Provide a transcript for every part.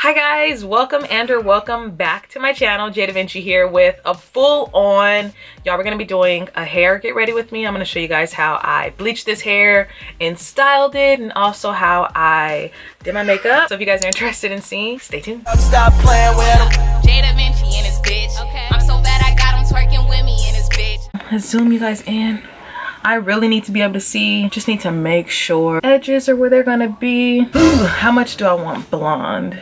Hi guys, welcome or welcome back to my channel. Jdevinci here with a full on, y'all, we're gonna be doing a hair get ready with me. I'm gonna show you guys how I bleached this hair and styled it, and also how I did my makeup. So if you guys are interested in seeing, stay tuned. Stop playing with him. Jdevinci in his bitch. Okay. I'm so bad I got him twerking with me in his bitch. Let's zoom you guys in. I really need to be able to see, just need to make sure edges are where they're gonna be. Ooh, how much do I want blonde?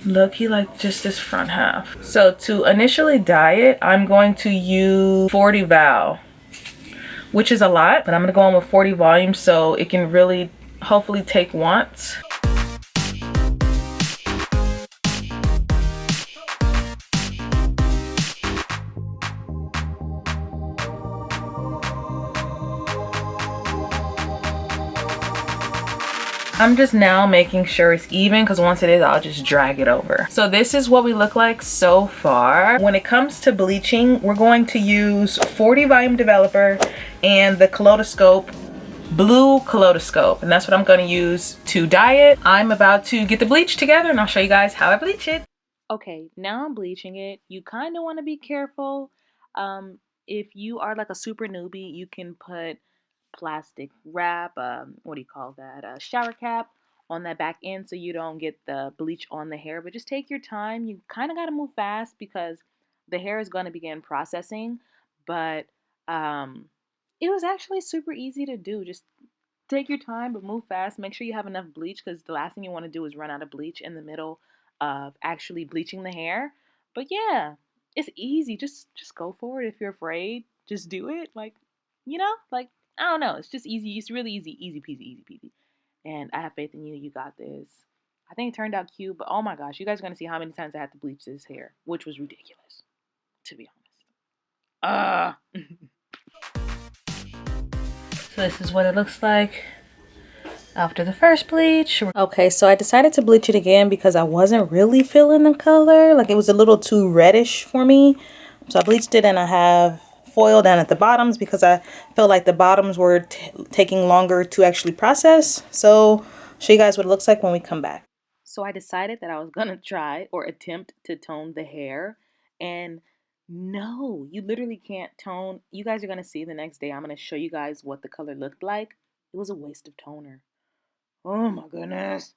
Look, he like just this front half. So to initially dye it, I'm going to use 40 val, which is a lot, but I'm gonna go on with 40 volume so it can really hopefully take once. I'm just now making sure it's even, because once it is, I'll just drag it over. So this is what we look like so far. When it comes to bleaching, we're going to use 40 volume developer and the kaleidoscope, blue kaleidoscope, and that's what I'm going to use to dye it. I'm about to get the bleach together and I'll show you guys how I bleach it. Okay, now I'm bleaching it. You kind of want to be careful. If you are like a super newbie, you can put plastic wrap, what do you call that, a shower cap on that back end so you don't get the bleach on the hair. But just take your time. You kind of got to move fast because the hair is going to begin processing. But it was actually super easy to do. Just take your time, but move fast. Make sure you have enough bleach, because the last thing you want to do is run out of bleach in the middle of actually bleaching the hair. But yeah, it's easy. Just go for it. If you're afraid, just do it. Like, like, I don't know. It's just easy. It's really easy. Easy peasy, easy peasy. And I have faith in you. You got this. I think it turned out cute, but oh my gosh, you guys are going to see how many times I had to bleach this hair, which was ridiculous, to be honest. So this is what it looks like after the first bleach. Okay, so I decided to bleach it again because I wasn't really feeling the color. Like, it was a little too reddish for me. So I bleached it, and I have foil down at the bottoms because I felt like the bottoms were taking longer to actually process. So I'll show you guys what it looks like when we come back. So I decided that I was gonna try or attempt to tone the hair, and no, you literally can't tone. You guys are gonna see the next day. I'm gonna show you guys what the color looked like. It was a waste of toner. Oh my goodness.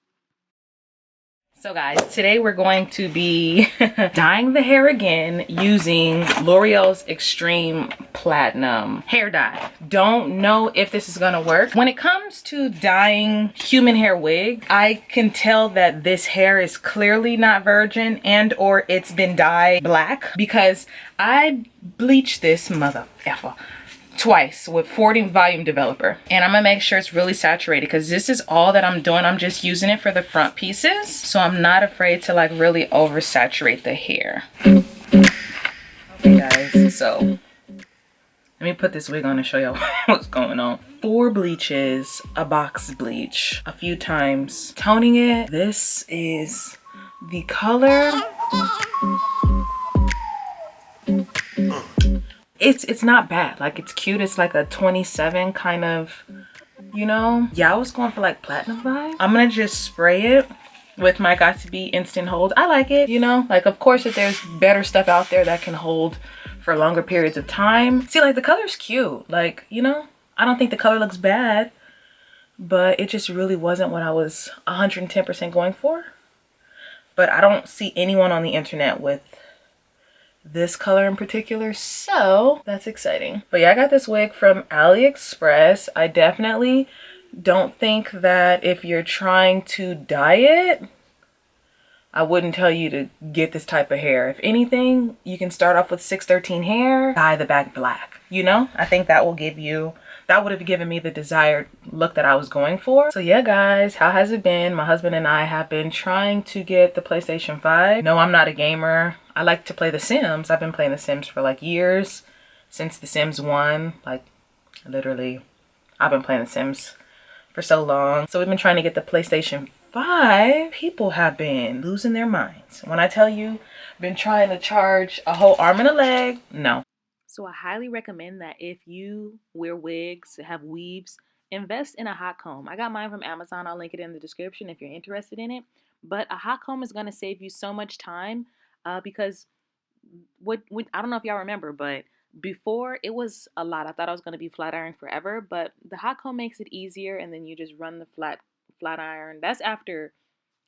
So guys, today we're going to be dyeing the hair again using L'Oreal's Extreme Platinum hair dye. Don't know if this is gonna work. When it comes to dyeing human hair wig, I can tell that this hair is clearly not virgin and or it's been dyed black, because I bleached this mother effer twice with 40 volume developer, and I'm gonna make sure it's really saturated, because this is all that I'm doing. I'm just using it for the front pieces, so I'm not afraid to like really oversaturate the hair. Okay guys, so let me put this wig on and show y'all what's going on. 4 bleaches, a box bleach, a few times toning it. This is the color. It's not bad. Like, it's cute. It's like a 27 kind of, you know. Yeah, I was going for like platinum vibe. I'm gonna just spray it with my Got To Be Instant Hold. I like it, you know. Like, of course, if there's better stuff out there that can hold for longer periods of time. See, like, the color's cute. Like, you know, I don't think the color looks bad, but it just really wasn't what I was 110% going for. But I don't see anyone on the internet with this color in particular, so that's exciting. But yeah, I got this wig from AliExpress. I definitely don't think that if you're trying to dye it, I wouldn't tell you to get this type of hair. If anything, you can start off with 613 hair, dye the back black, you know. I think that will give you, that would have given me the desired look that I was going for. So yeah guys, how has it been? My husband and I have been trying to get the PlayStation 5. No, I'm not a gamer. I like to play The Sims. I've been playing The Sims for like years, since The Sims 1. Like, literally, I've been playing The Sims for so long. So we've been trying to get the PlayStation 5. People have been losing their minds. When I tell you, been trying to charge a whole arm and a leg, no. So I highly recommend that if you wear wigs, have weaves, invest in a hot comb. I got mine from Amazon. I'll link it in the description if you're interested in it. But a hot comb is going to save you so much time because what I don't know if y'all remember, but before it was a lot. I thought I was going to be flat iron forever, but the hot comb makes it easier, and then you just run the flat iron. That's after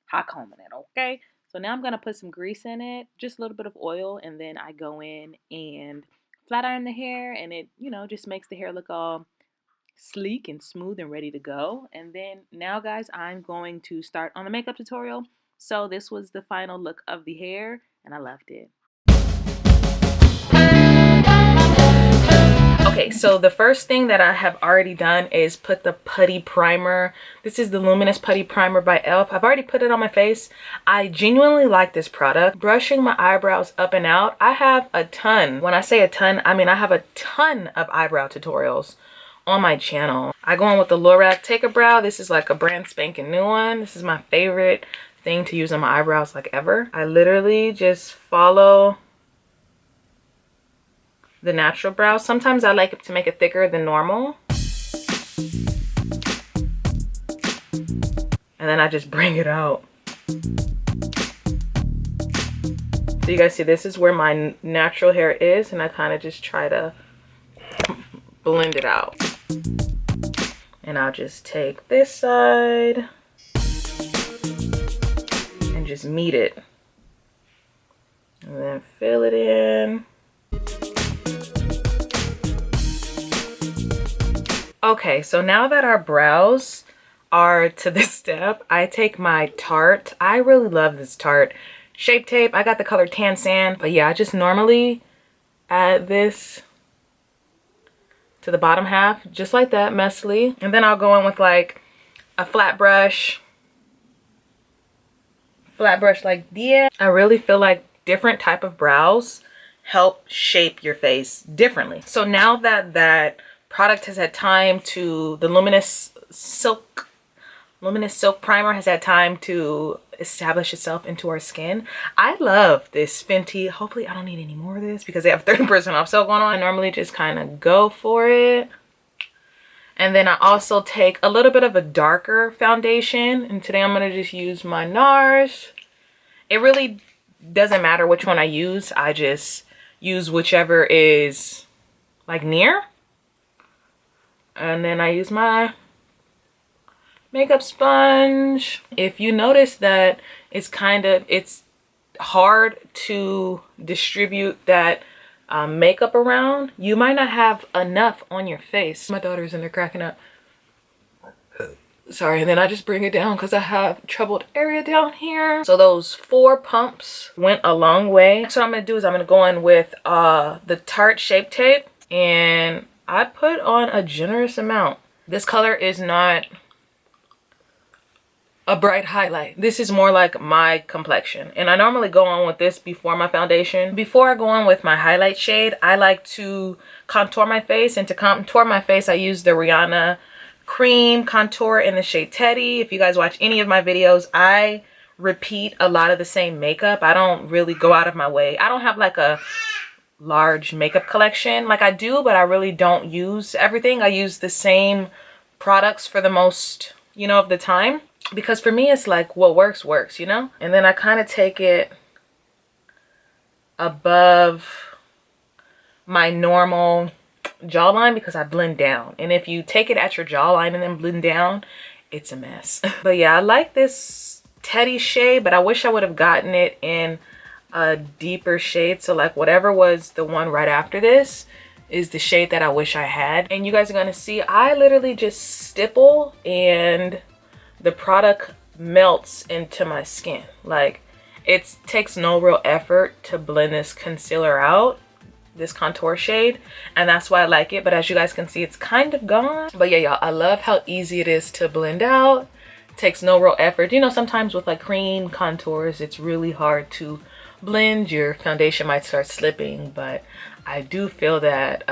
hot combing it, okay? So now I'm going to put some grease in it, just a little bit of oil, and then I go in and flat iron the hair, and it, you know, just makes the hair look all sleek and smooth and ready to go. And then now, guys, I'm going to start on the makeup tutorial. So this was the final look of the hair, and I loved it. Okay, so the first thing that I have already done is put the putty primer. This is the Luminous Putty Primer by e.l.f. I've already put it on my face. I genuinely like this product. Brushing my eyebrows up and out, I have a ton. When I say a ton, I mean I have a ton of eyebrow tutorials on my channel. I go in with the Lorac Take a Brow. This is like a brand spanking new one. This is my favorite thing to use on my eyebrows like ever. I literally just follow the natural brow. Sometimes I like it to make it thicker than normal. And then I just bring it out. So you guys see, this is where my natural hair is, and I kind of just try to blend it out. And I'll just take this side and just meet it. And then fill it in. Okay, so now that our brows are to this step, I take my Tarte. I really love this Tarte Shape Tape. I got the color Tan Sand. But yeah, I just normally add this to the bottom half, just like that, messily. And then I'll go in with like a flat brush like this. I really feel like different type of brows help shape your face differently. So now that that product has had time to, the Luminous Silk Primer has had time to establish itself into our skin. I love this Fenty. Hopefully I don't need any more of this because they have 30% off sale going on. I normally just kind of go for it. And then I also take a little bit of a darker foundation. And today I'm going to just use my Nars. It really doesn't matter which one I use. I just use whichever is like near. And then I use my makeup sponge. If you notice that it's hard to distribute that makeup around, you might not have enough on your face. My daughter's in there cracking up. Sorry. And then I just bring it down because I have troubled area down here. So those 4 pumps went a long way. So what I'm going to do is I'm going to go in with the Tarte Shape Tape, and I put on a generous amount. This color is not a bright highlight. This is more like my complexion. And I normally go on with this before my foundation. Before I go on with my highlight shade, I like to contour my face. And to contour my face, I use the Rihanna Cream Contour in the shade Teddy. If you guys watch any of my videos, I repeat a lot of the same makeup. I don't really go out of my way. I don't have like a large makeup collection. Like I do, but I really don't use everything. I use the same products for the most, you know, of the time, because for me it's like what works, you know. And then I kind of take it above my normal jawline because I blend down. And if you take it at your jawline and then blend down, it's a mess. But yeah, I like this Teddy shade, but I wish I would have gotten it in a deeper shade. So like whatever was the one right after this is the shade that I wish I had. And you guys are gonna see I literally just stipple and the product melts into my skin. Like it takes no real effort to blend this concealer out, this contour shade, and that's why I like it. But as you guys can see, it's kind of gone. But yeah, y'all, I love how easy it is to blend out. It takes no real effort. You know, sometimes with like cream contours, it's really hard to blend. Your foundation might start slipping, but I do feel that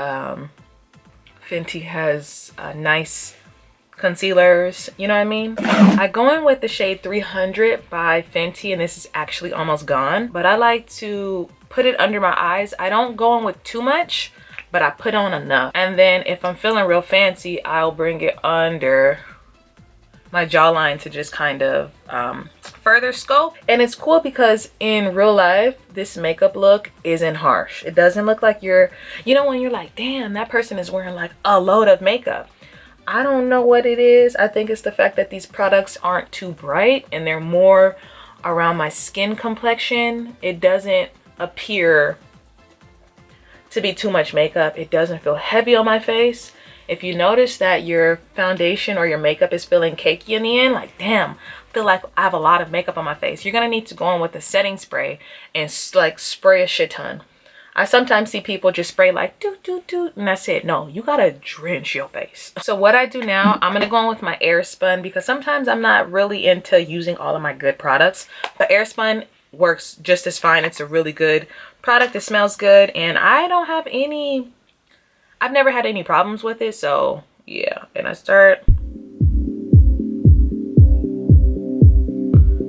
Fenty has nice concealers, you know what I mean. I go in with the shade 300 by Fenty, and this is actually almost gone, but I like to put it under my eyes. I don't go in with too much but I put on enough. And then if I'm feeling real fancy, I'll bring it under my jawline to just kind of further sculpt. And it's cool because in real life, this makeup look isn't harsh. It doesn't look like you're, you know, when you're like, damn, that person is wearing like a load of makeup. I don't know what it is. I think it's the fact that these products aren't too bright and they're more around my skin complexion. It doesn't appear to be too much makeup. It doesn't feel heavy on my face. If you notice that your foundation or your makeup is feeling cakey in the end, like, damn, I feel like I have a lot of makeup on my face, you're gonna need to go in with a setting spray and like spray a shit ton. I sometimes see people just spray like doot doot doot and that's it. No, you gotta drench your face. So what I do now, I'm gonna go in with my Airspun because sometimes I'm not really into using all of my good products, but Airspun works just as fine. It's a really good product. It smells good and I don't have any, I've never had any problems with it. So yeah, and I start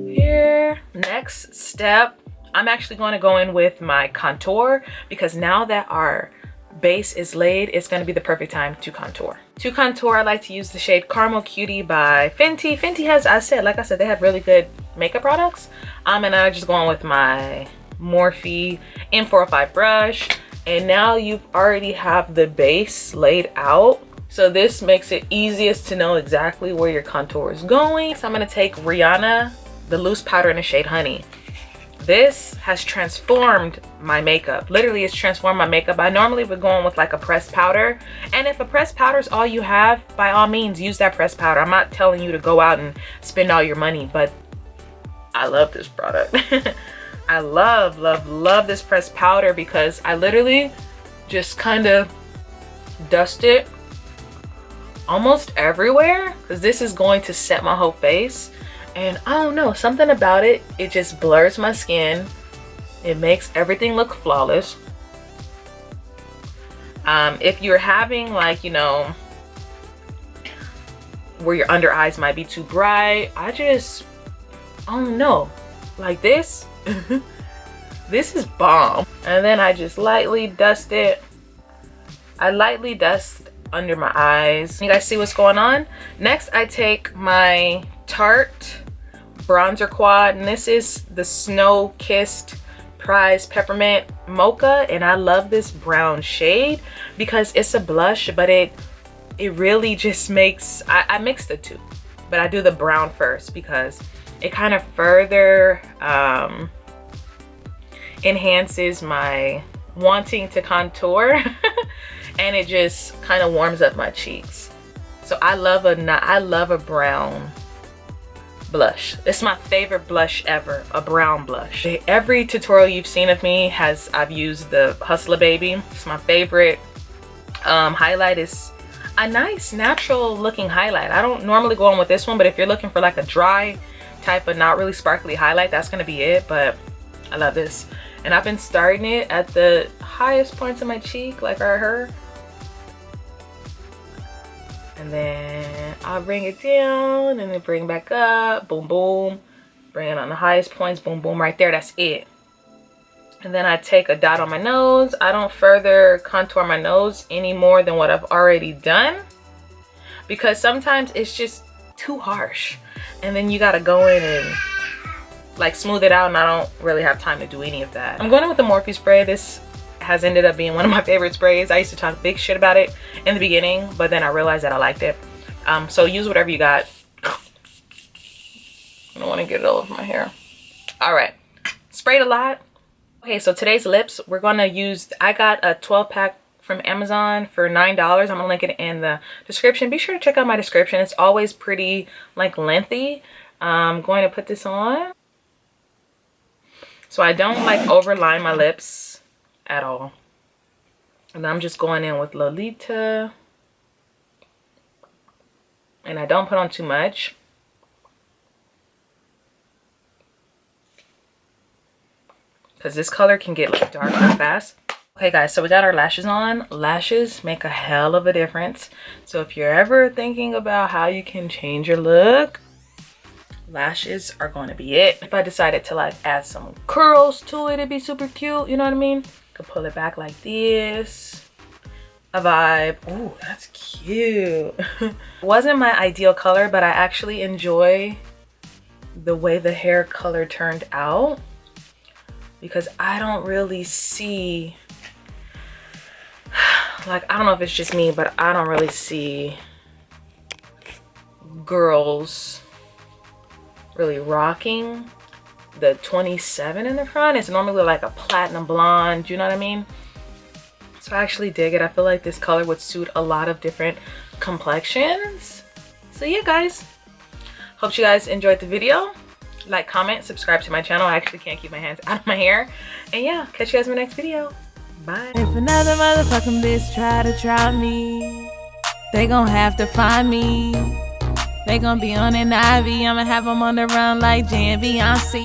here. Next step, I'm actually going to go in with my contour because now that our base is laid, it's going to be the perfect time to contour. To contour, I like to use the shade Caramel Cutie by Fenty. Fenty has, like I said, they have really good makeup products. And I'm just going with my Morphe M405 brush. And now you already have the base laid out. So this makes it easiest to know exactly where your contour is going. So I'm going to take Rihanna, the loose powder in the shade Honey. This has transformed my makeup. Literally, it's transformed my makeup. I normally would go in with like a pressed powder. And if a pressed powder is all you have, by all means, use that pressed powder. I'm not telling you to go out and spend all your money, but I love this product. I love, love, love this pressed powder because I literally just kind of dust it almost everywhere because this is going to set my whole face. And I don't know, something about it, it just blurs my skin. It makes everything look flawless. If you're having like, you know, where your under eyes might be too bright, I don't know, like this, this is bomb. And then I just lightly dust it. I lightly dust under my eyes. You guys see what's going on? Next, I take my Tarte bronzer quad, and this is the Snow Kissed Prize Peppermint Mocha, and I love this brown shade because it's a blush, but it really just makes, I mix the two, but I do the brown first because it kind of further enhances my wanting to contour and it just kind of warms up my cheeks. So I love a brown blush. It's my favorite blush ever, a brown blush. Every tutorial you've seen of me I've used the Hustla Baby. It's my favorite. Highlight is a nice natural looking highlight. I don't normally go on with this one, but if you're looking for like a dry type of not really sparkly highlight, that's gonna be it. But I love this, and I've been starting it at the highest points of my cheek, like right here. And then I'll bring it down and then bring back up, boom, boom. Bring it on the highest points, boom, boom, right there, that's it. And then I take a dot on my nose. I don't further contour my nose any more than what I've already done because sometimes it's just too harsh. And then you gotta go in and like smooth it out, and I don't really have time to do any of that. I'm going in with the Morphe spray. This has ended up being one of my favorite sprays. I used to talk big shit about it in the beginning, but then I realized that I liked it. So use whatever you got. I don't want to get it all over my hair. All right, sprayed a lot. Okay, so today's lips, we're gonna use, I got a 12-pack from Amazon for $9. I'm gonna link it in the description. Be sure to check out my description. It's always pretty like lengthy. I'm going to put this on. So I don't like overline my lips at all. And I'm just going in with Lolita. And I don't put on too much. Because this color can get like dark real fast. Okay guys, so we got our lashes on. Lashes make a hell of a difference. So if you're ever thinking about how you can change your look, lashes are going to be it. If I decided to like add some curls to it, it'd be super cute, you know what I mean? Could pull it back like this a vibe. Ooh, that's cute. Wasn't my ideal color, but I actually enjoy the way the hair color turned out, because I don't really see, like, I don't know if it's just me, but I don't really see girls really rocking the 27 in the front. It's normally like a platinum blonde, you know what I mean? So I actually dig it. I feel like this color would suit a lot of different complexions. So yeah, guys, hope you guys enjoyed the video. Like, comment, subscribe to my channel. I actually can't keep my hands out of my hair. And yeah, catch you guys in my next video. Bye. If another motherfucking bitch try me, they gon' have to find me. They gon' be on an IV. I'ma have them on the run like Jdevinci.